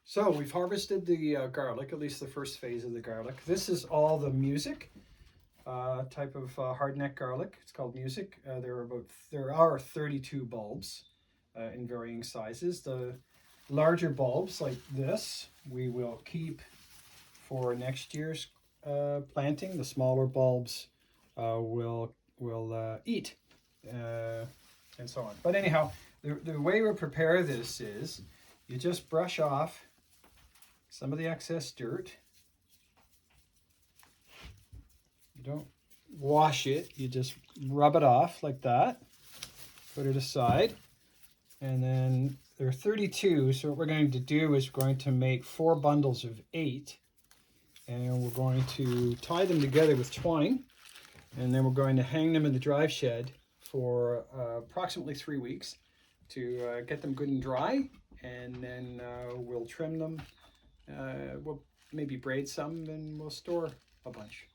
So we've harvested the garlic, at least the first phase of the garlic. This is all the music type of hardneck garlic. It's called music. There are 32 bulbs in varying sizes. The larger bulbs like this we will keep for next year's planting. The smaller bulbs we'll eat and so on. But anyhow, the way we prepare this is you just brush off some of the excess dirt. You don't wash it, you just rub it off like that. Put it aside. And then there are 32, so what we're going to do is we're going to make 4 bundles of 8. And we're going to tie them together with twine. And then we're going to hang them in the drive shed for approximately 3 weeks to get them good and dry. And then we'll trim them. We'll maybe braid some, and we'll store a bunch.